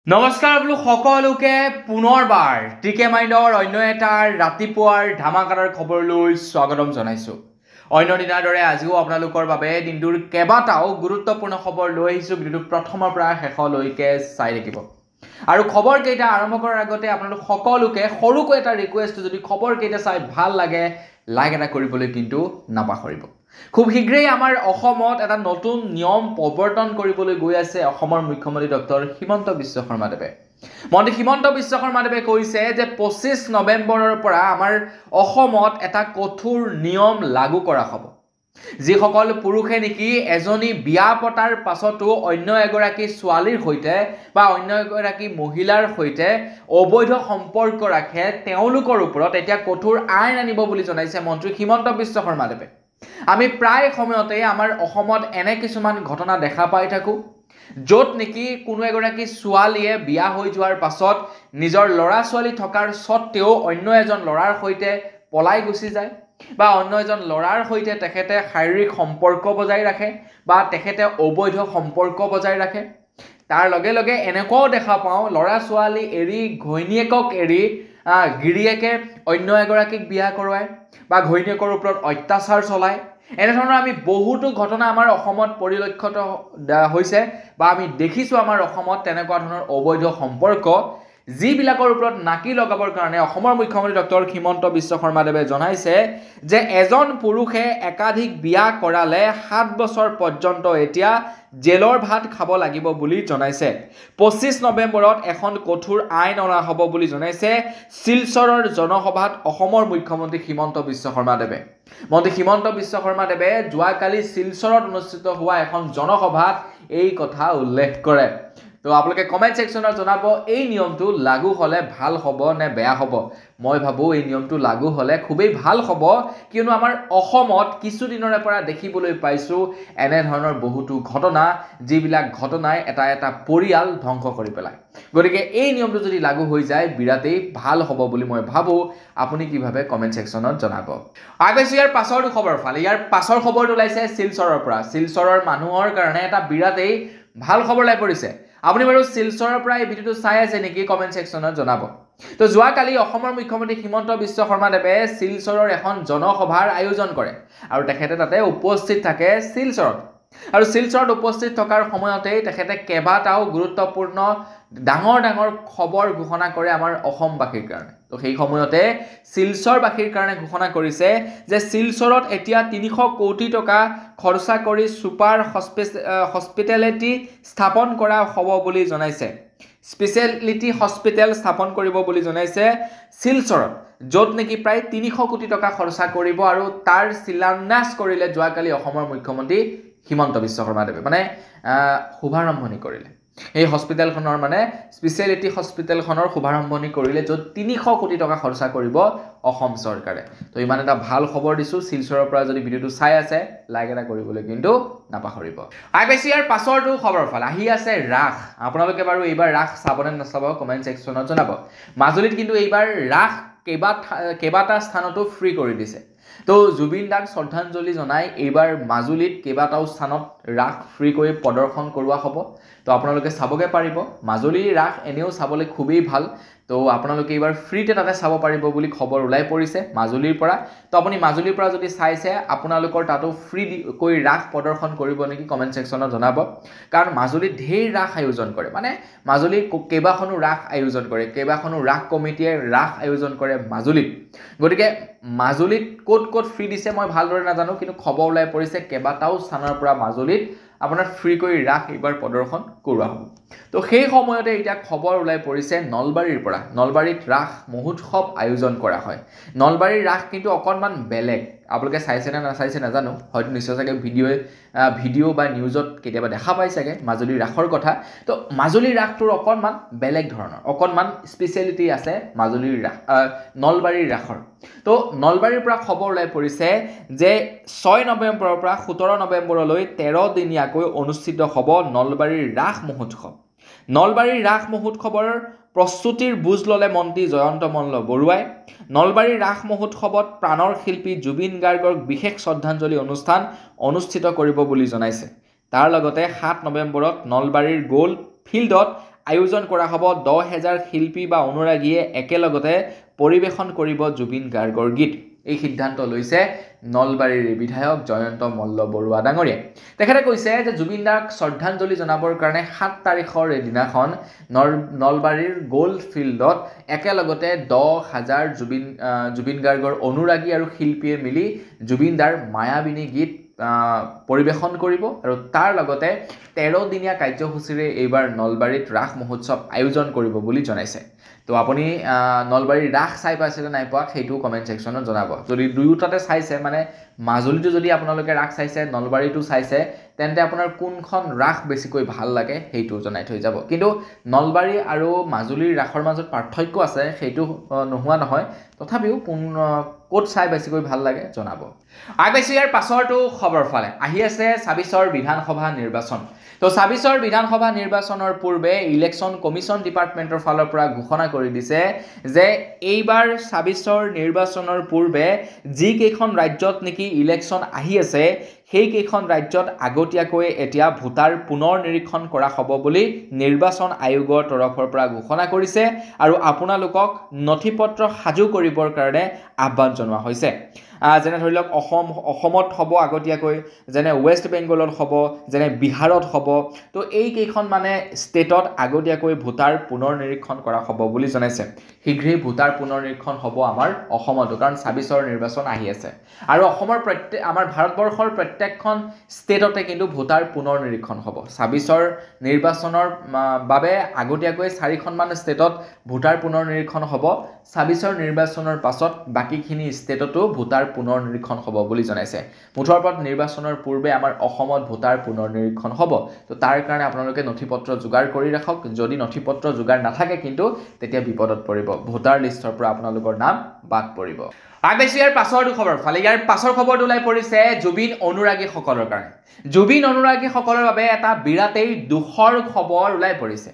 নমস্কাৰ বোলো সকলোকে পুনৰবাৰ টিকে মাইণ্ডৰ অন্য এটাৰ ৰাতিপুৱাৰ ধামাকাদাৰ খবৰলৈ স্বাগতম জনাইছোঁ। অন্য দিনাৰ দৰে আজিও আপোনালোকৰ বাবে দিনটোৰ কেইবাটাও গুৰুত্বপূৰ্ণ খবৰ লৈ আহিছোঁ। ভিডিঅ'টো প্ৰথমৰ পৰা শেষলৈকে চাই থাকিব। আৰু খবৰকেইটা আৰম্ভ কৰাৰ আগতে আপোনালোক সকলোকে সৰুকৈ এটা ৰিকুৱেষ্ট, যদি খবৰকেইটা চাই ভাল লাগে লাইক এটা কৰিবলৈ কিন্তু নাপাহৰিব। খুব শীঘ্ৰেই আমাৰ অসমত এটা নতুন নিয়ম প্ৰৱৰ্তন কৰিবলৈ গৈ আছে অসমৰ মুখ্যমন্ত্ৰী ডক্টৰ হিমন্ত বিশ্ব শৰ্মাদেৱে। মন্ত্ৰী হিমন্ত বিশ্ব শৰ্মাদেৱে কৈছে যে 25 নৱেম্বৰৰ পৰা আমাৰ অসমত এটা কঠোৰ নিয়ম লাগু কৰা হ'ব। যিসকল পুৰুষে নেকি এজনী বিয়া পতাৰ পাছতো অন্য এগৰাকী ছোৱালীৰ সৈতে বা অন্য এগৰাকী মহিলাৰ সৈতে অবৈধ সম্পৰ্ক ৰাখে, তেওঁলোকৰ ওপৰত এতিয়া কঠোৰ আইন আনিব বুলি জনাইছে মন্ত্ৰী হিমন্ত বিশ্ব শৰ্মাদেৱে। আমি প্ৰায় সময়তে আমাৰ অসমত এনে কিছুমান ঘটনা দেখা পাই থাকোঁ, য'ত নেকি কোনো এগৰাকী ছোৱালীয়ে বিয়া হৈ যোৱাৰ পাছত নিজৰ ল'ৰা ছোৱালী থকাৰ স্বত্তেও অন্য এজন ল'ৰাৰ সৈতে পলাই গুচি যায় বা অন্য এজন ল'ৰাৰ সৈতে তেখেতে শাৰীৰিক সম্পৰ্ক বজাই ৰাখে বা তেখেতে অবৈধ সম্পৰ্ক বজাই ৰাখে। তাৰ লগে লগে এনেকুৱাও দেখা পাওঁ, ল'ৰা ছোৱালী এৰি ঘৈণীয়েকক এৰি গিৰিয়েকে অন্য এগৰাকীক বিয়া কৰোৱায় বা ঘৈণীয়েকৰ ওপৰত অত্যাচাৰ চলায়। এনেধৰণৰ আমি বহুতো ঘটনা আমাৰ অসমত পৰিলক্ষিত হৈছে বা আমি দেখিছোঁ আমাৰ অসমত তেনেকুৱা ধৰণৰ অবৈধ সম্পৰ্ক, যিবিলাকৰ ওপৰত নাকি লগাবৰ কাৰণে অসমৰ মুখ্যমন্ত্ৰী ডক্টৰ হিমন্ত বিশ্ব শৰ্মাদেৱে জনাইছে যে এজন পুৰুষে একাধিক বিয়া কৰালে 7 বছৰ পৰ্যন্ত এতিয়া জেলৰ ভাত খাব লাগিব বুলি জনাইছে। 25 নৱেম্বৰত এখন কঠোৰ আইন অনা হ'ব বুলি জনাইছে শিলচৰৰ জনসভাত অসমৰ মুখ্যমন্ত্ৰী হিমন্ত বিশ্ব শৰ্মাদেৱে। মন্ত্ৰী হিমন্ত বিশ্ব শৰ্মাদেৱে যোৱাকালি শিলচৰত অনুষ্ঠিত হোৱা এখন জনসভাত এই কথা উল্লেখ কৰে। তো আপোনালোকে কমেণ্ট ছেকশ্যনত জনাব এই নিয়মটো লাগু হ'লে ভাল হ'ব নে বেয়া হ'ব। মই ভাবোঁ এই নিয়মটো লাগু হ'লে খুবেই ভাল হ'ব, কিয়নো আমাৰ অসমত কিছুদিনৰে পৰা দেখিবলৈ পাইছোঁ এনেধৰণৰ বহুতো ঘটনা, যিবিলাক ঘটনাই এটা এটা পৰিয়াল ধ্বংস কৰি পেলায়। গতিকে এই নিয়মটো যদি লাগু হৈ যায় বিৰাটেই ভাল হ'ব বুলি মই ভাবোঁ। আপুনি কি ভাবে কমেণ্ট ছেকশ্যনত জনাব। আগৈছোঁ ইয়াৰ পাছৰটো খবৰ ফালে। ইয়াৰ পাছৰ খবৰটো ওলাইছে শিলচৰৰ পৰা। শিলচৰৰ মানুহৰ কাৰণে এটা বিৰাটেই ভাল খবৰ ওলাই পৰিছে। আপুনি বাৰু শিলচৰৰ পৰা এই ভিডিঅ'টো চাই আছে নেকি? কমেণ্ট ছেকশ্যনত জনাব। তো যোৱাকালি অসমৰ মুখ্যমন্ত্ৰী হিমন্ত বিশ্ব শৰ্মাদেৱে শিলচৰৰ এখন জনসভাৰ আয়োজন কৰে আৰু তেখেতে তাতে উপস্থিত থাকে শিলচৰত। আৰু শিলচৰত উপস্থিত থকাৰ সময়তেই তেখেতে কেইবাটাও গুৰুত্বপূৰ্ণ ডাঙৰ ডাঙৰ খবৰ ঘোষণা কৰে আমাৰ অসমবাসীৰ কাৰণে। তো সেই সময়তে শিলচৰবাসীৰ কাৰণে ঘোষণা কৰিছে যে শিলচৰত এতিয়া 300 কোটি টকা খৰচা কৰি ছুপাৰ হস্পিটেলিটি স্থাপন কৰা হ'ব বুলি জনাইছে। স্পেচিয়েলিটি হস্পিটেল স্থাপন কৰিব বুলি জনাইছে শিলচৰত, য'ত নেকি প্ৰায় 300 কোটি টকা খৰচা কৰিব। আৰু তাৰ শিলান্যাস কৰিলে যোৱাকালি অসমৰ মুখ্যমন্ত্ৰী হিমন্ত বিশ্ব শৰ্মাদেৱে, মানে শুভাৰম্ভণি কৰিলে। এই হস্পিটেলখনৰ মানে স্পেচিয়েলিটি হস্পিটেলখনৰ শুভাৰম্ভণি কৰিলে, য'ত 300 কোটি টকা খৰচা কৰিব অসম চৰকাৰে। তো ইমান এটা ভাল খবৰ দিছোঁ। শিলচৰৰ পৰা যদি ভিডিঅ'টো চাই আছে লাইক এটা কৰিবলৈ কিন্তু নাপাহৰিব। আগৈছোঁ ইয়াৰ পাছৰটো খবৰ ফালে। আহি আছে ৰাস। আপোনালোকে বাৰু এইবাৰ ৰাস চাবনে নাচাব কমেণ্ট ছেকশ্যনত জনাব। মাজুলীত কিন্তু এইবাৰ ৰাস কেইবাটা স্থানতো ফ্ৰী কৰি দিছে। তো জুবিন দাক শ্ৰদ্ধাঞ্জলি জনাই এইবাৰ মাজুলীত কেইবাটাও স্থানত ৰাস ফ্ৰী কৰি প্ৰদৰ্শন কৰোৱা হ'ব। তো আপোনালোকে চাবগৈ পাৰিব। মাজুলীৰ ৰাস এনেও চাবলৈ খুবেই ভাল। তো আপোনালোকে এইবাৰ ফ্ৰীতে তাতে চাব পাৰিব বুলি খবৰ ওলাই পৰিছে মাজুলীৰ পৰা। তো আপুনি মাজুলীৰ পৰা যদি চাইছে আপোনালোকৰ তাতো ফ্ৰী কৰি ৰাস প্ৰদৰ্শন কৰিব নেকি কমেণ্ট ছেকশ্যনত জনাব। কাৰণ মাজুলীত ঢেৰ ৰাস আয়োজন কৰে, মানে মাজুলীত কেইবাখনো ৰাস আয়োজন কৰে, কেইবাখনো ৰাস কমিটিয়ে ৰাস আয়োজন কৰে মাজুলীত। গতিকে মাজুলীত ক'ত ক'ত ফ্ৰী দিছে মই ভালদৰে নাজানো, কিন্তু খবৰ ওলাই পৰিছে কেইবাটাও স্থানৰ পৰা মাজুলীত আপোনাৰ ফ্ৰী কৰি ৰাস এইবাৰ প্ৰদৰ্শন কৰোৱা হ'ব। তো সেই সময়তে এতিয়া খবৰ ওলাই পৰিছে নলবাৰীৰ পৰা। নলবাৰীত ৰাস মহোৎসৱ আয়োজন কৰা হয়। নলবাৰীৰ ৰাস কিন্তু অকণমান বেলেগ। আপোনালোকে চাইছে নে নাচাইছে নাজানো, হয়তো নিশ্চয় চাগে ভিডিঅ' বা নিউজত কেতিয়াবা দেখা পাই চাগে মাজুলীৰ ৰাসৰ কথা। তো মাজুলীৰ ৰাসটোৰ অকণমান বেলেগ ধৰণৰ, অকণমান স্পেচিয়েলিটি আছে নলবাৰীৰ ৰাসৰ। তো নলবাৰীৰ পৰা খবৰ ওলাই পৰিছে যে 6 নৱেম্বৰৰ পৰা 17 নৱেম্বৰলৈ 13 দিনীয়াকৈ অনুষ্ঠিত হ'ব নলবাৰীৰ ৰাস মহোৎসৱ। নলবাৰীৰ ৰাস মহোৎসৱৰ প্ৰস্তুতিৰ বুজ ল'লে মন্ত্ৰী জয়ন্ত মল্ল বৰুৱাই। নলবাৰীৰ ৰাস মহোৎসৱত প্ৰাণৰ শিল্পী জুবিন গাৰ্গক বিশেষ শ্ৰদ্ধাঞ্জলি অনুষ্ঠান অনুষ্ঠিত কৰিব বুলি জনাইছে। তাৰ লগতে 7 নৱেম্বৰত নলবাৰীৰ গ'ল ফিল্ডত আয়োজন কৰা হ'ব 10,000 শিল্পী বা অনুৰাগীয়ে একেলগতে পৰিৱেশন কৰিব জুবিন গাৰ্গৰ গীত এই সিদ্ধান্ত লৈছে নলবাৰীৰ বিধায়ক জয়ন্ত মল্ল বৰুৱা ডাঙৰীয়াই তেখেতে কৈছে যে জুবিন দাক শ্ৰদ্ধাঞ্জলি জনাবৰ কাৰণে 7 তাৰিখৰ দিনাখন নলবাৰীৰ গোল্ড ফিল্ডত একেলগতে 10,000 জুবিন গাৰ্গৰ অনুৰাগী আৰু শিল্পীয়ে মিলি জুবিন দাৰ মায়াবিনী গীত পৰিৱেশন কৰিব আৰু তাৰ লগতে 13 দিনীয়া কাৰ্যসূচীৰে এইবাৰ নলবাৰীত ৰাস মহোৎসৱ আয়োজন কৰিব বুলি জনাইছে তো আপুনি নলবাৰীৰ ৰাস চাই পাইছে নে নাই পোৱা সেইটো কমেন্ট সেকশনত জনাব যদি দুয়োটাতে চাইছে মানে মাজুলীটো যদি আপোনালোকে ৰাস চাইছে নলবাৰীটো চাইছে তেন্তে আপোনাৰ কোনখন ৰাস বেছিকৈ ভাল লাগে সেইটো জনাই থৈ যাব কিন্তু নলবাৰী আৰু মাজুলীৰ ৰাসৰ মাজত পাৰ্থক্য আছে সেইটো নোহোৱা নহয় তথাপিও কোট চাই বেছিকৈ ভাল লাগে জনাব আগবাইছো ইয়াৰ পাছৰটো খবৰ ফালে আহি আছে 26ৰ বিধানসভা নিৰ্বাচন তো 26ৰ বিধানসভা নিৰ্বাচনৰ পূৰ্বে ইলেকশ্যন কমিশ্যন ডিপাৰ্টমেণ্টৰ ফালৰ পৰা ঘোষণা কৰি দিছে যে এইবাৰ 26ৰ নিৰ্বাচনৰ পূৰ্বে যি কেইখন ৰাজ্যত নেকি ইলেকশ্যন আহি আছে সেই কেইখন ৰাজ্যত আগতীয়াকৈ এতিয়া ভোটাৰ পুনৰ নিৰীক্ষণ কৰা হ'ব বুলি নিৰ্বাচন আয়োগৰ তৰফৰ পৰা ঘোষণা কৰিছে আৰু আপোনালোকক নথিপত্ৰ সাজু কৰিবৰ কাৰণে আহ্বান জনোৱা হৈছে যেনে ধৰি লওক অসমত হ'ব আগতীয়াকৈ যেনে ওয়েষ্ট বেংগলত হ'ব যেনে বিহাৰত হ'ব তো এই কেইখন মানে ষ্টেটত আগতীয়াকৈ ভোটাৰ পুনৰ নিৰীক্ষণ কৰা হ'ব বুলি জনাইছে শীঘ্ৰেই ভোটাৰ পুনৰ নিৰীক্ষণ হ'ব আমাৰ অসমতো কাৰণ 26ৰ নিৰ্বাচন আহি আছে আৰু অসমৰ আমাৰ ভাৰতবৰ্ষৰ প্ৰত্যেকখন ষ্টেটতে কিন্তু ভোটাৰ পুনৰ নিৰীক্ষণ হ'ব 26ৰ নিৰ্বাচনৰ বাবে আগতীয়াকৈ 4খন মান ষ্টেটত ভোটাৰ পুনৰ নিৰীক্ষণ হ'ব 26ৰ নিৰ্বাচনৰ পাছত বাকিখিনি ষ্টেটতো ভোটাৰ পুনৰ নিৰীক্ষণ হ'ব বুলি জনাইছে মুঠৰ ওপৰত নিৰ্বাচনৰ পূৰ্বে আমাৰ অসমত ভোটাৰ পুনৰ নিৰীক্ষণ হ'ব তো তাৰ কাৰণে আপোনালোকে নথিপত্ৰ যোগাৰ কৰি ৰাখক যদি নথিপত্ৰ যোগাৰ নাথাকে কিন্তু তেতিয়া বিপদত পৰিব ভোটাৰ লিষ্টৰ পৰা আপোনালোকৰ নাম বাদ পৰিব আগবাইছো ইয়াৰ পাছৰটো খবৰ ফালে ইয়াৰ পাছৰ খবৰটো ওলাই পৰিছে জুবিন অনুৰাগীসকলৰ কাৰণে জুবিন অনুৰাগীসকলৰ বাবে এটা বিৰাটেই দুখৰ খবৰ ওলাই পৰিছে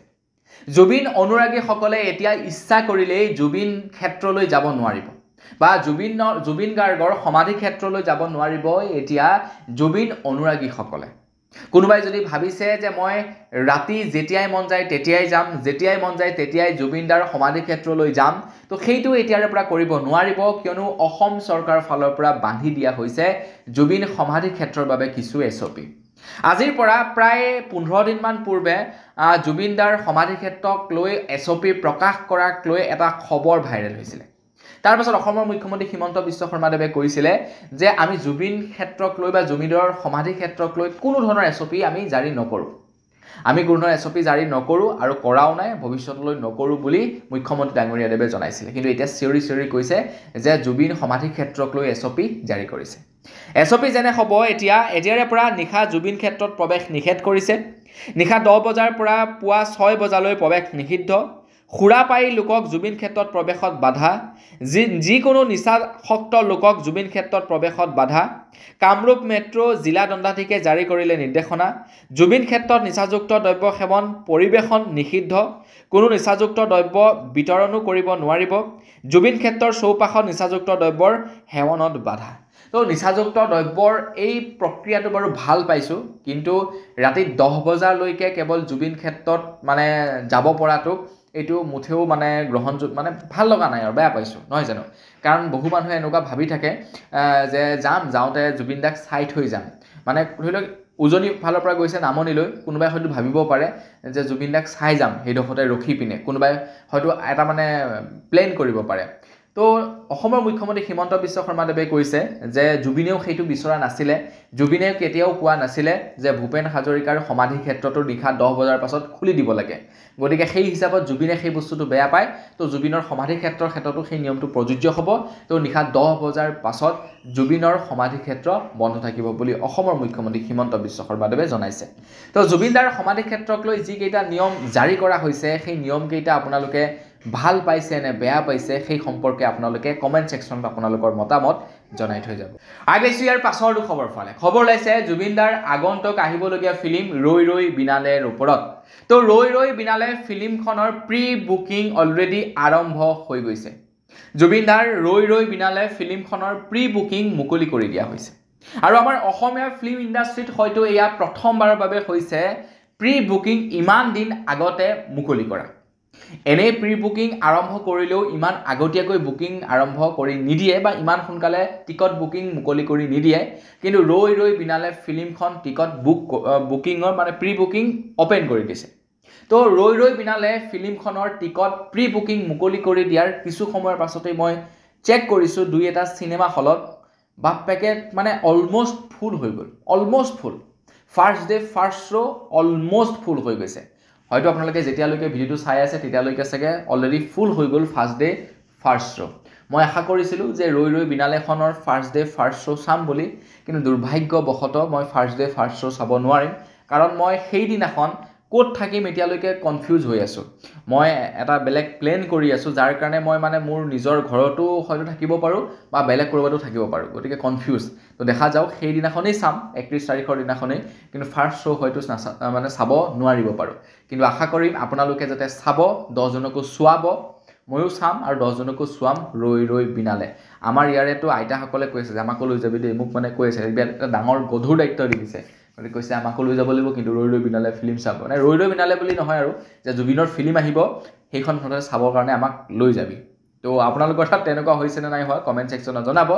জুবিন অনুৰাগীসকলে এতিয়া ইচ্ছা কৰিলেই জুবিন ক্ষেত্ৰলৈ যাব নোৱাৰিব বা জুবিন গাৰ্গৰ সমাধি ক্ষেত্ৰলৈ যাব নোৱাৰিব এতিয়া জুবিন অনুৰাগীসকলে কোনোবাই যদি ভাবিছে যে মই ৰাতি যেতিয়াই মন যায় তেতিয়াই যাম যেতিয়াই মন যায় তেতিয়াই জুবিন দাৰ সমাধি ক্ষেত্ৰলৈ যাম তো সেইটো এতিয়াৰ পৰা কৰিব নোৱাৰিব কিয়নো অসম চৰকাৰৰ ফালৰ পৰা বান্ধি দিয়া হৈছে জুবিন সমাধি ক্ষেত্ৰৰ বাবে কিছু এছপি আজিৰ পৰা প্ৰায় 15 দিন মান পূৰ্বে জুবিন দাৰ সমাধি ক্ষেত্ৰক লৈ এছপি প্ৰকাশ কৰাক লৈ এটা খবৰ ভাইৰেল হৈছিল তাৰ পাছত অসমৰ মুখ্যমন্ত্ৰী হিমন্ত বিশ্ব শৰ্মাদেৱে কৈছিলে যে আমি জুবিন ক্ষেত্ৰক লৈ বা জুবিনৰ সমাধি ক্ষেত্ৰক লৈ কোনো ধৰণৰ এছপি আমি জাৰি নকৰো আমি কোনো ধৰণৰ এছপি জাৰি নকৰো আৰু কৰাও নাই ভৱিষ্যতলৈ নকৰো বুলি মুখ্যমন্ত্ৰী ডাঙৰীয়াদেৱে জনাইছিল কিন্তু এতিয়া চিঞৰি কৈছে যে জুবিন সমাধি ক্ষেত্ৰক লৈ এছপি জাৰি কৰিছে এছপি যেনে হ'ব এতিয়াৰে পৰা নিশা জুবিন ক্ষেত্ৰত প্ৰৱেশ নিষেধ কৰিছে নিশা 10 বজাৰ পৰা পুৱা 6 বজালৈ প্ৰৱেশ নিষিদ্ধ খুৰাপাই লোকক জুবিন ক্ষেত্ৰত প্ৰৱেশত বাধা যিকোনো নিচাসক্ত লোকক জুবিন ক্ষেত্ৰত প্ৰৱেশত বাধা কামৰূপ মেট্ৰ' জিলা দণ্ডাধীশে জাৰি কৰিলে নিৰ্দেশনা জুবিন ক্ষেত্ৰত নিচাযুক্ত দ্ৰব্য সেৱন পৰিৱেশন নিষিদ্ধ কোনো নিচাযুক্ত দ্ৰব্য বিতৰণো কৰিব নোৱাৰিব জুবিন ক্ষেত্ৰৰ চৌপাশত নিচাযুক্ত দ্ৰব্যৰ সেৱনত বাধা তো নিচাযুক্ত দ্ৰব্যৰ এই প্ৰক্ৰিয়াটো বাৰু ভাল পাইছো কিন্তু ৰাতি 10 বজালৈকে কেৱল জুবিন ক্ষেত্ৰত মানে যাব পৰাটো এইটো মুঠেও মানে গ্ৰহণযোগ্য মানে ভাল লগা নাই আৰু বেয়া পাইছো নহয় জানো কাৰণ বহু মানুহে এনেকুৱা ভাবি থাকে যে যাওঁতে জুবিন দাক চাই থৈ যাম মানে ধৰি লওক উজনি ফালৰ পৰা গৈছে নামনিলৈ কোনোবাই হয়তো ভাবিব পাৰে যে জুবিন দাক চাই যাম সেইডোখৰতে ৰখি পিনে কোনোবাই হয়তো এটা মানে প্লেন কৰিব পাৰে তো অসমৰ মুখ্যমন্ত্ৰী হিমন্ত বিশ্ব শৰ্মাদেৱে কৈছে যে জুবিনেও সেইটো বিচৰা নাছিলে জুবিনে কেতিয়াও কোৱা নাছিলে যে ভূপেন হাজৰিকাৰ সমাধি ক্ষেত্ৰটো নিশা 10 বজাৰ পাছত খুলি দিব লাগে গতিকে সেই হিচাপত জুবিনে সেই বস্তুটো বেয়া পায় তো জুবিনৰ সমাধি ক্ষেত্ৰৰ ক্ষেত্ৰতো সেই নিয়মটো প্ৰযোজ্য হ'ব তো নিশা 10 বজাৰ পাছত জুবিনৰ সমাধি ক্ষেত্ৰ বন্ধ থাকিব বুলি অসমৰ মুখ্যমন্ত্ৰী হিমন্ত বিশ্ব শৰ্মাদেৱে জনাইছে তো জুবিন দাৰ সমাধি ক্ষেত্ৰক লৈ যি কেইটা নিয়ম জাৰি কৰা হৈছে সেই নিয়ম কেইটা আপোনালোকে ভাল পাইছে নে বেয়া পাইছে সেই সম্পৰ্কে আপোনালোকে কমেন্ট সেকশনত আপোনালোকৰ মতামত জনাই থৈ যাব আগেছি ইয়াৰ পাছৰটো খবৰ ফালে খবৰ লাইছে জুবিন দাৰ আগন্তুক আহিবলগীয়া ফিল্ম ৰৈ ৰৈ বিনালেৰ ওপৰত তো ৰৈ ৰৈ বিনালে ফিল্মখনৰ প্ৰি বুকিং অলৰেডি আৰম্ভ হৈ গৈছে জুবিন দাৰ ৰৈ ৰৈ বিনালে ফিল্মখনৰ প্ৰি বুকিং মুকলি কৰি দিয়া হৈছে আৰু আমাৰ অসমীয়া ফিল্ম ইণ্ডাষ্ট্ৰীত হয়তো এয়া প্ৰথমবাৰৰ বাবে হৈছে প্ৰি বুকিং ইমান দিন আগতে মুকলি কৰা এনে প্ৰি বুকিং আৰম্ভ কৰিলেও ইমান আগতীয়াকৈ বুকিং আৰম্ভ কৰি নিদিয়ে বা ইমান সোনকালে টিকট বুকিং মুকলি কৰি নিদিয়ে কিন্তু ৰৈ ৰৈ বিনালে ফিল্মখন টিকট বুকিঙৰ মানে প্ৰি বুকিং অপেন কৰি দিছে তো ৰৈ ৰৈ বিনালে ফিল্মখনৰ টিকট প্ৰি বুকিং মুকলি কৰি দিয়াৰ কিছু সময়ৰ পাছতেই মই চেক কৰিছোঁ দুই এটা চিনেমা হলত বাপেকে মানে অলমোষ্ট ফুল হৈ গ'ল almost full first day first show' almost full হৈ গৈছে হয়তো আপোনালোকে যেতিয়ালৈকে ভিডিঅ'টো চাই আছে তেতিয়ালৈকে চাগে অলৰেডি ফুল হৈ গ'ল ফাৰ্ষ্ট ডে ফাৰ্ষ্ট শ্ব' মই আশা কৰিছিলোঁ যে ৰৈ ৰৈ বিনালেখনৰ ফাৰ্ষ্ট ডে ফাৰ্ষ্ট শ্ব' চাম বুলি কিন্তু দুৰ্ভাগ্যবশতঃ মই ফাৰ্ষ্ট ডে ফাৰ্ষ্ট শ্ব' চাব নোৱাৰিম কাৰণ মই সেইদিনাখন ক'ত থাকিম এতিয়ালৈকে কনফিউজ হৈ আছোঁ মই এটা বেলেগ প্লেন কৰি আছোঁ যাৰ কাৰণে মই মানে মোৰ নিজৰ ঘৰতো হয়তো থাকিব পাৰোঁ বা বেলেগ ক'ৰবাতো থাকিব পাৰোঁ গতিকে কনফিউজ তো দেখা যাওক সেইদিনাখনেই চাম 31 তাৰিখৰ দিনাখনেই কিন্তু ফাৰ্ষ্ট শ্ব' হয়তো মানে চাব নোৱাৰিব পাৰোঁ কিন্তু আশা কৰিম আপোনালোকে যাতে চাব 10 জনকো চোৱাব ময়ো চাম আৰু 10 জনকো চোৱাম ৰৈ ৰৈ বিনালে আমাৰ ইয়াৰেতো আইতাসকলে কৈ আছে যে আমাকো লৈ যাবি দেই মোক মানে কৈ আছে এটা ডাঙৰ গধুৰ দায়িত্ব দি দিছে গতিকে কৈছে আমাকো লৈ যাব লাগিব কিন্তু ৰৈ ৰৈ বিনালে ফিল্ম চাব মানে ৰৈ ৰৈ বিনালে বুলি নহয় আৰু যে জুবিনৰ ফিল্ম আহিব সেইখন মুঠতে চাবৰ কাৰণে আমাক লৈ যাবি তো আপোনালোকৰ তাত তেনেকুৱা হৈছে নে নাই হোৱা কমেণ্ট ছেকশ্যনত জনাব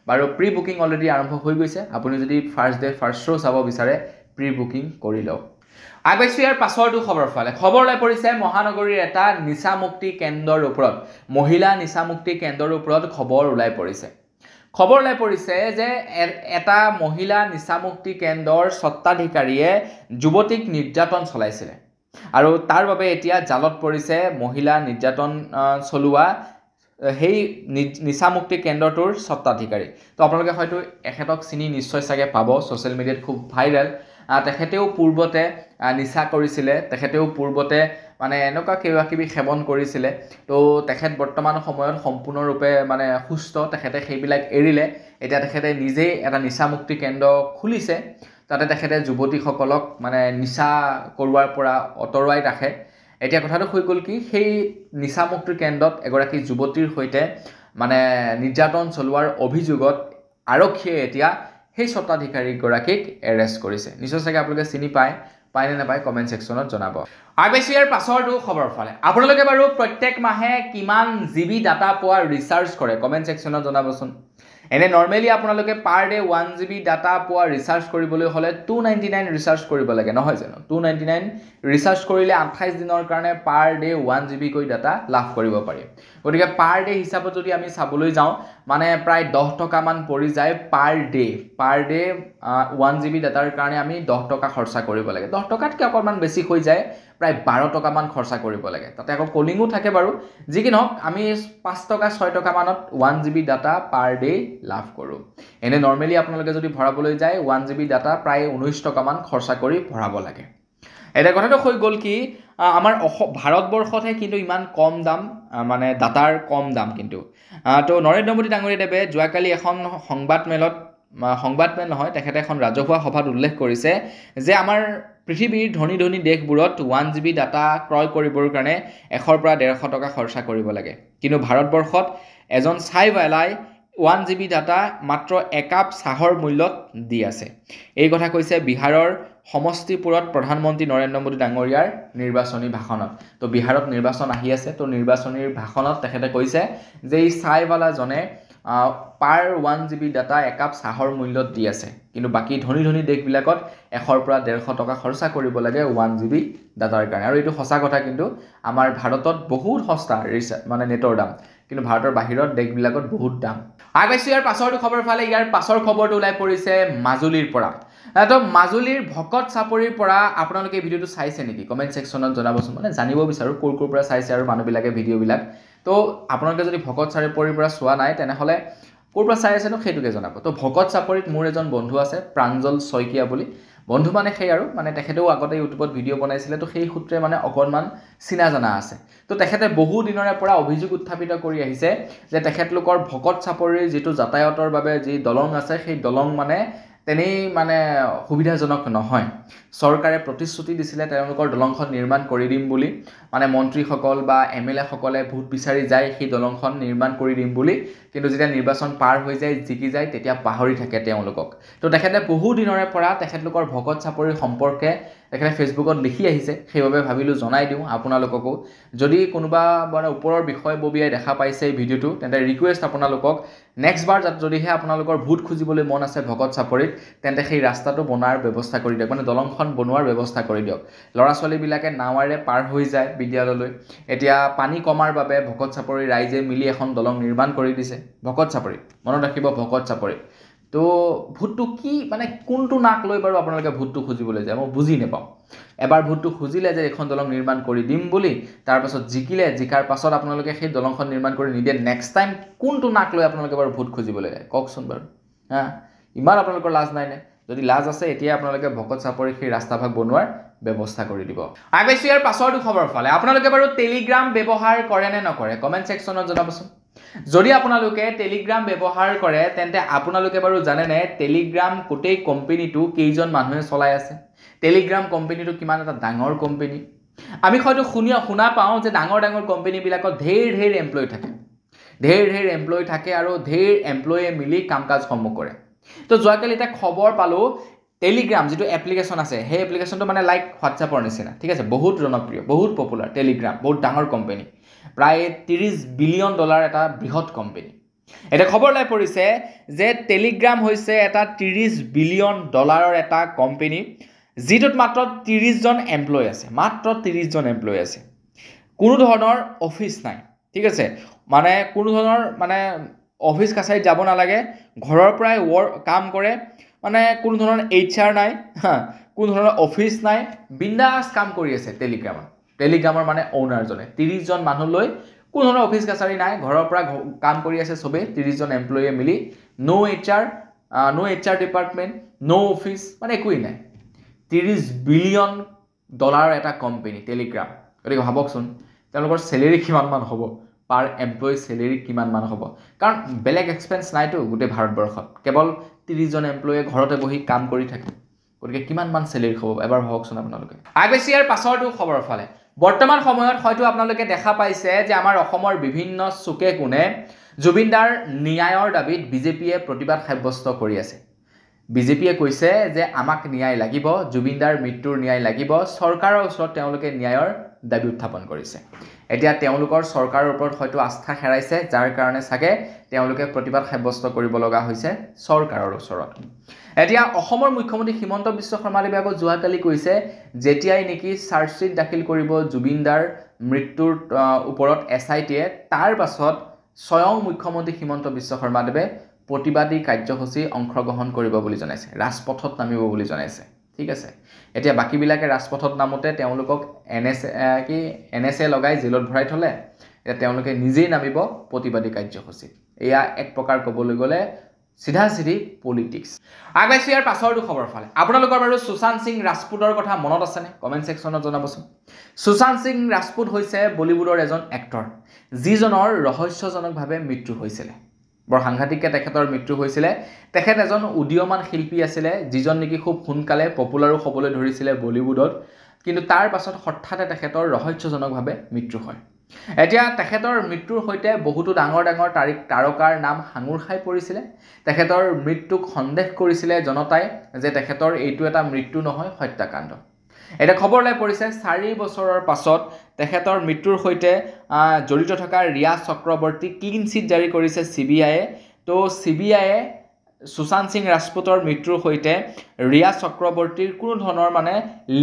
বাৰু প্ৰি বুকিং অলৰেডি আৰম্ভ হৈ গৈছে আপুনি যদি ফাৰ্ষ্ট ডে ফাৰ্ষ্ট শ্ব' চাব বিচাৰে প্ৰি বুকিং কৰি লওক আগবাইছোঁ ইয়াৰ পাছৰটো খবৰ ফালে খবৰ ওলাই পৰিছে মহানগৰীৰ এটা নিচামুক্তি কেন্দ্ৰৰ ওপৰত মহিলা নিচামুক্তি কেন্দ্ৰৰ ওপৰত খবৰ ওলাই পৰিছে যে এটা মহিলা নিচামুক্তি কেন্দ্ৰৰ স্বত্বাধিকাৰীয়ে যুৱতীক নিৰ্যাতন চলাইছিলে আৰু তাৰ বাবে এতিয়া জালত পৰিছে মহিলা নিৰ্যাতন চলোৱা সেই নিচামুক্তি কেন্দ্ৰটোৰ স্বত্বাধিকাৰী তো আপোনালোকে হয়তো এখেতক চিনি নিশ্চয় চাগে পাব ছ'চিয়েল মিডিয়াত খুব ভাইৰেল তেখেতেও পূৰ্বতে নিচা কৰিছিলে তেখেতেও পূৰ্বতে মানে এনেকুৱা কিবাকিবি সেৱন কৰিছিলে তো তেখেত বৰ্তমান সময়ত সম্পূৰ্ণৰূপে মানে সুস্থ তেখেতে সেইবিলাক এৰিলে এতিয়া তেখেতে নিজেই এটা নিচামুক্তি কেন্দ্ৰ খুলিছে তাতে তেখেতে যুৱতীসকলক মানে নিচা কৰোৱাৰ পৰা আঁতৰাই ৰাখে এতিয়া কথাটো হৈ গ'ল কি সেই নিচামুক্তি কেন্দ্ৰত এগৰাকী যুৱতীৰ সৈতে মানে নিৰ্যাতন চলোৱাৰ অভিযোগত আৰক্ষীয়ে এতিয়া সেই স্বত্বাধিকাৰীগৰাকীক এৰেষ্ট কৰিছে নিশ্চয় চাগে আপোনালোকে চিনি পায় নে নাপায় কমেণ্ট ছেকশ্যনত জনাব আগবাইছোঁ ইয়াৰ পাছৰটো খবৰ ফালে আপোনালোকে বাৰু প্ৰত্যেক মাহে কিমান জিবি ডাটা পোৱা ৰিচাৰ্জ কৰে কমেণ্ট ছেকশ্যনত জনাবচোন এনে নৰ্মেলি আপোনালোকে পাৰ ডে 1 GB ডাটা পোৱা ৰিচাৰ্জ কৰিবলৈ হ'লে 299 ৰিচাৰ্জ কৰিব লাগে নহয় জানো 299 ৰিচাৰ্জ কৰিলে 28 দিনৰ কাৰণে পাৰ ডে 1 GB কৈ ডাটা লাভ কৰিব পাৰি গতিকে পাৰ ডে হিচাপত যদি আমি চাবলৈ যাওঁ মানে প্ৰায় 10 টকা মান পৰি যায় পাৰ ডে 1 GB ডাটাৰ কাৰণে আমি 10 টকা খৰচা কৰিব লাগে 10 টকাতকৈ অকণমান বেছি হৈ যায় প্ৰায় 12 টকা মান খৰচা কৰিব লাগে তাতে আকৌ কলিঙো থাকে বাৰু যি কি নহওক আমি 5 টকা 6 টকা মানত 1 GB ডাটা পাৰ ডে লাভ কৰোঁ এনে নৰ্মেলি আপোনালোকে যদি ভৰাবলৈ যায় 1 GB ডাটা প্ৰায় 19 টকা মান খৰচা কৰি ভৰাব লাগে এটা কথাটো হৈ গ'ল কি আমাৰ ভাৰতবৰ্ষতহে কিন্তু ইমান কম দাম মানে ডাটাৰ কম দাম কিন্তু তো নৰেন্দ্ৰ মোদী ডাঙৰীয়াদেৱে যোৱাকালি এখন সংবাদ মেল নহয় তেখেতে এখন ৰাজহুৱা সভাত উল্লেখ কৰিছে যে আমাৰ পৃথিৱীৰ ধনী দেশবোৰত 1 GB ডাটা ক্ৰয় কৰিবৰ কাৰণে 100 পৰা 150 টকা খৰচা কৰিব লাগে কিন্তু ভাৰতবৰ্ষত এজন চাইৱালাই 1 GB ডাটা মাত্ৰ একাপ চাহৰ মূল্যত দি আছে এই কথা কৈছে বিহাৰৰ সমষ্টিপুৰত প্ৰধানমন্ত্ৰী নৰেন্দ্ৰ মোদী ডাঙৰীয়াৰ নিৰ্বাচনী ভাষণত তো বিহাৰত নিৰ্বাচন আহি আছে তো নিৰ্বাচনীৰ ভাষণত তেখেতে কৈছে যে এই চাইৱালাজনে পাৰ 1 GB ডাটা একাপ চাহৰ মূল্যত দি আছে কিন্তু বাকি ধনী দেশবিলাকত 100 পৰা 150 টকা খৰচা কৰিব লাগে 1 GB ডাটাৰ কাৰণে আৰু এইটো সঁচা কথা কিন্তু আমাৰ ভাৰতত বহুত সস্তা মানে নেটৰ দাম কিন্তু ভাৰতৰ বাহিৰত দেশবিলাকত বহুত দাম আগবাইছোঁ ইয়াৰ পাছৰটো খবৰ ফালে ইয়াৰ পাছৰ খবৰটো ওলাই পৰিছে মাজুলীৰ পৰা তো মাজুলীৰ ভকত চাপৰিৰ পৰা আপোনালোকে ভিডিঅ'টো চাইছে নেকি কমেণ্ট ছেকশ্যনত জনাবচোন মানে জানিব বিচাৰোঁ ক'ৰ পৰা চাইছে আৰু মানুহবিলাকে ভিডিঅ'বিলাক তো আপোনালোকে যদি ভকত চাপৰিৰ পৰা চোৱা নাই তেনেহ'লে ক'ৰ পৰা চাই আছে নো সেইটোকে জনাব তো ভকত চাপৰিত মোৰ এজন বন্ধু আছে প্ৰাঞ্জল শইকীয়া বুলি বন্ধু মানে সেই আৰু মানে তেখেতেও আগতে ইউটিউবত ভিডিঅ' বনাইছিলে তো সেই সূত্ৰে মানে অকণমান চিনা জনা আছে তো তেখেতে বহু দিনৰে পৰা অভিযোগ উত্থাপিত কৰি আহিছে যে তেখেতলোকৰ ভকত চাপৰিৰ যিটো যাতায়াতৰ বাবে যি দলং আছে সেই দলং মানে তেনেই মানে সুবিধাজনক নহয় চৰকাৰে প্ৰতিশ্ৰুতি দিছিলে তেওঁলোকৰ দলংখন নিৰ্মাণ কৰি দিম বুলি মানে মন্ত্ৰীসকল বা MLA সকলে ভোট বিচাৰি যায় সেই দলংখন নিৰ্মাণ কৰি দিম বুলি কিন্তু যেতিয়া নিৰ্বাচন পাৰ হৈ যায় জিকি যায় তেতিয়া পাহৰি থাকে তেওঁলোকক তো তেখেতে বহু দিনৰে পৰা তেখেতলোকৰ ভকত চাপৰিৰ সম্পৰ্কে তেখেতে ফেচবুকত লিখি আহিছে সেইবাবে ভাবিলোঁ জনাই দিওঁ আপোনালোককো যদি কোনোবা মানে ওপৰৰ বিষয়ববীয়াই দেখা পাইছে এই ভিডিঅ'টো তেন্তে ৰিকুৱেষ্ট আপোনালোকক নেক্সট বাৰ যদিহে আপোনালোকৰ ভোট খুজিবলৈ মন আছে ভকত চাপৰিত তেন্তে সেই ৰাস্তাটো বনোৱাৰ ব্যৱস্থা কৰি দিয়ক মানে দলংখন বনোৱাৰ ব্যৱস্থা কৰি দিয়ক ল'ৰা ছোৱালীবিলাকে নাৱেৰে পাৰ হৈ যায় বিদ্যালয়লৈ এতিয়া পানী কমাৰ বাবে ভকত চাপৰি ৰাইজে মিলি এখন দলং নিৰ্মাণ কৰি দিছে ভকত চাপৰি মনত ৰাখিব ভকত চাপৰি তো ভোটটো কি মানে কোনটো নাক লৈ বাৰু আপোনালোকে ভোটটো খুজিবলৈ যায় মই বুজি নাপাওঁ এবাৰ ভোটটো খুজিলে যে এখন দলং নিৰ্মাণ কৰি দিম বুলি তাৰপাছত জিকাৰ পাছত আপোনালোকে সেই দলংখন নিৰ্মাণ কৰি নিদিয়ে নেক্সট টাইম কোনটো নাক লৈ আপোনালোকে বাৰু ভোট খুজিবলৈ যায় কওকচোন বাৰু হা ইমান আপোনালোকৰ লাজ নাই নে যদি লাজ আছে এতিয়া আপোনালোকে ভকত চাপৰি সেই ৰাস্তা ভাগ বনোৱাৰ ব্যৱস্থা কৰি দিব আগবাইছোঁ ইয়াৰ পাছৰটো খবৰ ফালে আপোনালোকে বাৰু টেলিগ্ৰাম ব্যৱহাৰ কৰে নে নকৰে কমেণ্ট ছেকশ্যনত জনাবচোন যদি আপোনালোকে টেলিগ্ৰাম ব্যৱহাৰ কৰে তেন্তে আপোনালোকে বাৰু জানেনে টেলিগ্ৰাম গোটেই কোম্পানীটো কেইজন মানুহে চলাই আছে টেলিগ্ৰাম কোম্পানীটো কিমান এটা ডাঙৰ কোম্পানী আমি হয়তো শুনা পাওঁ যে ডাঙৰ কোম্পানীবিলাকত ঢেৰ এমপ্লয় থাকে ঢেৰ এমপ্লয় থাকে আৰু ঢেৰ এমপ্লয়ে মিলি কাম কাজসমূহ কৰে তো যোৱাকালি এটা খবৰ পালোঁ টেলিগ্ৰাম যিটো এপ্লিকেশ্যন আছে সেই এপ্লিকেশ্যনটো মানে লাইক হোৱাটছআপৰ নিচিনা ঠিক আছে বহুত জনপ্ৰিয় বহুত পপুলাৰ টেলিগ্ৰাম বহুত ডাঙৰ কোম্পানী প্ৰায় $30 বিলিয়ন এটা বৃহৎ কোম্পানী এটা খবৰ ওলাই পৰিছে যে টেলিগ্ৰাম হৈছে এটা $30 বিলিয়ন এটা কোম্পানী যিটোত মাত্ৰ 30 জন এমপ্লয় আছে মাত্ৰ 30 জন এমপ্লয় আছে কোনো ধৰণৰ অফিচ নাই ঠিক আছে মানে কোনো ধৰণৰ মানে অফিচ কাছাৰীত যাব নালাগে ঘৰৰ পৰাই কাম কৰে মানে কোনো ধৰণৰ HR নাই কোনো ধৰণৰ অফিচ নাই বিন্দাস কাম কৰি আছে টেলিগ্ৰামৰ মানে ওনাৰজনে 30 জন মানুহ লৈ কোনো ধৰণৰ অফিচ কাছাৰী নাই ঘৰৰ পৰা কাম কৰি আছে সবে 30 জন এমপ্লয়ে মিলি নো HR ডিপাৰ্টমেণ্ট নো অফিচ মানে একোই নাই $30 বিলিয়ন এটা কোম্পানী টেলিগ্ৰাম গতিকে ভাবকচোন তেওঁলোকৰ চেলেৰি কিমান মান হ'ব পাৰ এমপ্লয় চেলেৰি কিমান মান হ'ব কাৰণ বেলেগ এক্সপেন্স নাইতো গোটেই ভাৰতবৰ্ষত কেৱল 30 জন এমপ্লয়ে ঘৰতে বহি কাম কৰি থাকে গতিকে কিমান মান চেলেৰি হ'ব এবাৰ ভাবকচোন আপোনালোকে আগবাইছোঁ ইয়াৰ পাছৰটো খবৰ ফালে বৰ্তমান সময়ত হয়তো আপোনালোকে দেখা পাইছে যে আমাৰ অসমৰ বিভিন্ন চুকে কোণে জুবিনদাৰ ন্যায়ৰ দাবীত বিজেপিয়ে প্ৰতিবাদ সাব্যস্ত কৰি আছে বিজেপিয়ে কৈছে যে আমাক ন্যায় লাগিব জুবিনদাৰ মৃত্যুৰ ন্যায় লাগিব চৰকাৰৰ ওচৰত তেওঁলোকে ন্যায়ৰ দাবী উত্থাপন কৰিছে এতিয়া তেওঁলোকৰ চৰকাৰৰ ওপৰত হয়তো আস্থা হেৰাইছে যাৰ কাৰণে চাগে তেওঁলোকে প্ৰতিবাদ সাব্যস্ত কৰিব লগা হৈছে চৰকাৰৰ ওচৰত এতিয়া অসমৰ মুখ্যমন্ত্ৰী হিমন্ত বিশ্ব শৰ্মাদেৱে আকৌ যোৱাকালি কৈছে যেতিয়াই নেকি চাৰ্জশ্বিট দাখিল কৰিব জুবিনদাৰ মৃত্যুৰ ওপৰত SITয়ে তাৰ পাছত স্বয়ং মুখ্যমন্ত্ৰী হিমন্ত বিশ্ব শৰ্মাদেৱে প্ৰতিবাদী কাৰ্যসূচী অংশগ্ৰহণ কৰিব বুলি জনাইছে ৰাজপথত নামিব বুলি জনাইছে ঠিক আছে এতিয়া বাকিবিলাকে ৰাজপথত নামতে তেওঁলোকক NSA লগাই জেলত ভৰাই থলে এতিয়া তেওঁলোকে নিজেই নামিব প্ৰতিবাদী কাৰ্যসূচী এয়া এক প্ৰকাৰ ক'বলৈ গ'লে সিধাচিধি পলিটিক্স আগবাইছোঁ ইয়াৰ পাছৰটো খবৰ ফালে আপোনালোকৰ বাৰু সুশান্ত সিং ৰাজপুতৰ কথা মনত আছেনে কমেণ্ট ছেকশ্যনত জনাবচোন সুশান্ত সিং ৰাজপুত হৈছে বলিউডৰ এজন এক্টৰ যিজনৰ ৰহস্যজনকভাৱে মৃত্যু হৈছিলে বৰ সাংঘাতিককৈ তেখেতৰ মৃত্যু হৈছিলে তেখেত এজন উদীয়মান শিল্পী আছিলে যিজন নেকি খুব সোনকালে পপুলাৰো হ'বলৈ ধৰিছিলে বলিউডত কিন্তু তাৰ পাছত হঠাতে তেখেতৰ ৰহস্যজনকভাৱে মৃত্যু হয় এতিয়া তেখেতৰ মৃত্যুৰ সৈতে বহুতো ডাঙৰ তাৰকাৰ নাম সাঙুৰ খাই পৰিছিলে তেখেতৰ মৃত্যুক সন্দেহ কৰিছিলে জনতাই যে তেখেতৰ এইটো এটা মৃত্যু নহয় হত্যাকাণ্ড এটা খবৰ ওলাই পৰিছে 4 বছৰৰ পাছত তেখেতৰ মৃত্যুৰ সৈতে জড়িত থকা ৰিয়া চক্ৰৱৰ্তী ক্লিন চিট জাৰি কৰিছে CBIয়ে তো CBIয়ে সুশান্ত সিং ৰাজপুতৰ মৃত্যুৰ সৈতে ৰিয়া চক্ৰৱৰ্তীৰ কোনো ধৰণৰ মানে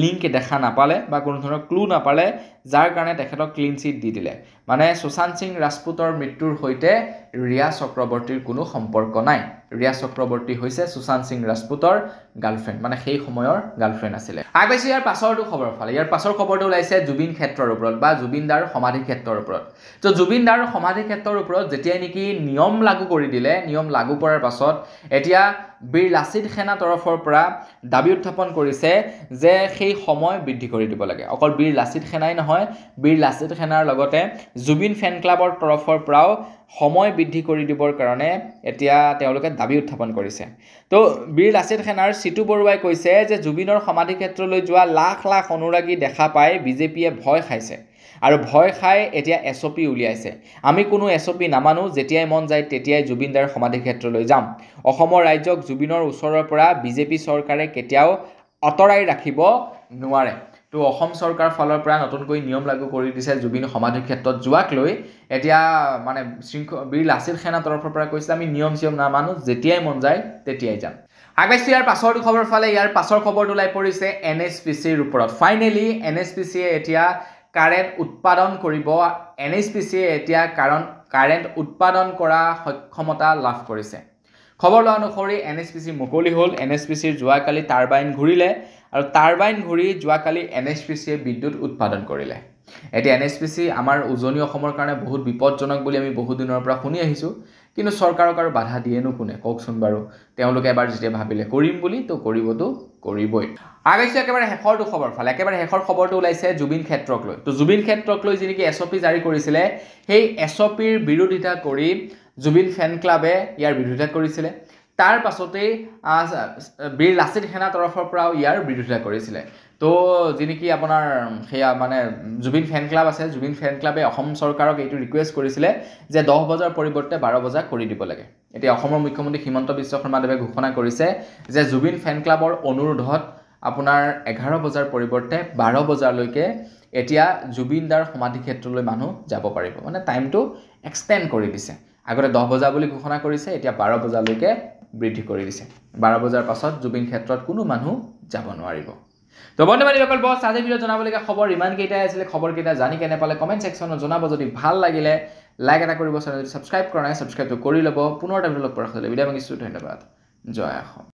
লিংক দেখা নাপালে বা কোনো ধৰণৰ ক্লু নাপালে যাৰ কাৰণে তেখেতক ক্লিন চিট দি দিলে মানে সুশান্ত সিং ৰাজপুতৰ মৃত্যুৰ সৈতে ৰিয়া চক্ৰৱৰ্তীৰ কোনো সম্পৰ্ক নাই ৰিয়া চক্ৰৱৰ্তী হৈছে সুশান্ত সিং ৰাজপুতৰ গাৰ্লফ্ৰেণ্ড মানে সেই সময়ৰ গাৰ্লফ্ৰেণ্ড আছিলে আগবাইছোঁ ইয়াৰ পাছৰটো খবৰ ফালে ইয়াৰ পাছৰ খবৰটো ওলাইছে জুবিন ক্ষেত্ৰৰ ওপৰত বা জুবিনদাৰ সমাধি ক্ষেত্ৰৰ ওপৰত তো জুবিনদাৰ সমাধি ক্ষেত্ৰৰ ওপৰত যেতিয়াই নেকি নিয়ম লাগু কৰি দিলে নিয়ম লাগু কৰাৰ পাছত এতিয়া বীৰ লাচিত সেনা তৰফৰ পৰা দাবী উত্থাপন কৰিছে যে সেই সময় বৃদ্ধি কৰি দিব লাগে অকল বীৰ লাচিত সেনাই নহয় বীৰ লাচিত সেনাৰ লগতে জুবিন ফেন ক্লাবৰ তৰফৰ পৰাও সময় বৃদ্ধি কৰি দিবৰ কাৰণে এতিয়া তেওঁলোকে দাবী উত্থাপন কৰিছে তো বীৰ লাচিত সেনাৰ চিটু বৰুৱাই কৈছে যে জুবিনৰ সমাধি ক্ষেত্ৰলৈ যোৱা লাখ লাখ অনুৰাগী দেখা পাই বিজেপিয়ে ভয় খাইছে আৰু ভয় খাই এতিয়া এছপি উলিয়াইছে আমি কোনো এছপি নামানো যেতিয়াই মন যায় তেতিয়াই জুবিনদাৰ সমাধি ক্ষেত্ৰলৈ যাম অসমৰ ৰাজ্যক জুবিনৰ ওচৰৰ পৰা বিজেপি চৰকাৰে কেতিয়াও অতৰাই ৰাখিব নোৱাৰে তো অসম চৰকাৰ ফালৰ পৰা নতুনকৈ নিয়ম লাগু কৰি দিছে জুবিন সমাধি ক্ষেত্ৰত যোৱাক লৈ এতিয়া মানে বীৰ লাচিত সেনা তৰফৰ পৰা কৈছে আমি নিয়ম চিয়ম নামানো যেতিয়াই মন যায় তেতিয়াই যাম আগবাইছো ইয়াৰ পাছৰ খবৰ ফালে ইয়াৰ পাছৰ খবৰটো ওলাই পৰিছে NHPCৰ ওপৰত ফাইনেলি NHPCয়ে এতিয়া কাৰেণ্ট উৎপাদন কৰিব NHPCয়ে এতিয়া কাৰেণ্ট উৎপাদন কৰা সক্ষমতা লাভ কৰিছে খবৰ লোৱা অনুসৰি NHPC মুকলি হ'ল NHPCৰ যোৱাকালি টাৰবাইন ঘূৰিলে আৰু টাৰবাইন ঘূৰি যোৱাকালি NHPCয়ে বিদ্যুৎ উৎপাদন কৰিলে এতিয়া NHPC আমাৰ উজনি অসমৰ কাৰণে বহুত বিপদজনক বুলি আমি বহুত দিনৰ পৰা শুনি আহিছোঁ কিন্তু চৰকাৰক আৰু বাধা দিয়েনো কোনে কওকচোন বাৰু তেওঁলোকে এবাৰ যেতিয়া ভাবিলে কৰিম বুলি তো কৰিবতো কৰিবই আগৈছে একেবাৰে শেষৰটো খবৰ ফালে একেবাৰে শেষৰ খবৰটো ওলাইছে জুবিন ক্ষেত্ৰক লৈ তো জুবিন ক্ষেত্ৰক লৈ যিনেকি SOP জাৰি কৰিছিলে সেই SOPৰ বিৰোধিতা কৰি জুবিন ফেন ক্লাবে ইয়াৰ বিৰোধিতা কৰিছিলে তাৰ পাছতেই বীৰ লাচিত সেনা তৰফৰ পৰাও ইয়াৰ বিৰোধিতা কৰিছিলে তো যিনেকি আপোনাৰ সেয়া মানে জুবিন ফেন ক্লাব আছে জুবিন ফেন ক্লাবে অসম চৰকাৰক এইটো ৰিকুৱেষ্ট কৰিছিলে যে 10 বজাৰ পৰিৱৰ্তে 12 বজা কৰি দিব লাগে এতিয়া অসমৰ মুখ্যমন্ত্ৰী হিমন্ত বিশ্ব শৰ্মাদেৱে ঘোষণা কৰিছে যে জুবিন ফেন ক্লাবৰ অনুৰোধত আপোনাৰ 11 বজাৰ পৰিৱৰ্তে 12 বজালৈকে এতিয়া জুবিনদাৰ সমাধি ক্ষেত্ৰলৈ মানুহ যাব পাৰিব মানে টাইমটো এক্সটেণ্ড কৰি দিছে আগতে 10 বজা বুলি ঘোষণা কৰিছে এতিয়া 12 বজালৈকে বৃদ্ধি কৰি দিছে 12 বজাৰ পাছত জুবিন ক্ষেত্ৰত কোনো মানুহ যাব নোৱাৰিব তো বন্ধু-বান্ধৱীসকল বস আজি ভিডিঅ' জনাবলগীয়া খবৰ ইমান কেইটাই আছিল খবৰকেইটা জানি কেনে পালে কমেণ্ট ছেকশ্যনত জনাব যদি ভাল লাগিলে লাইক এটা কৰিব চেনেলটো ছাবস্ক্ৰাইব কৰা নাই ছাবস্ক্ৰাইবটো কৰি ল'ব পুনৰ এটা ভিডিঅ' লগ পোৱাৰ বিদায় মাগিছোঁ ধন্যবাদ জয় অসম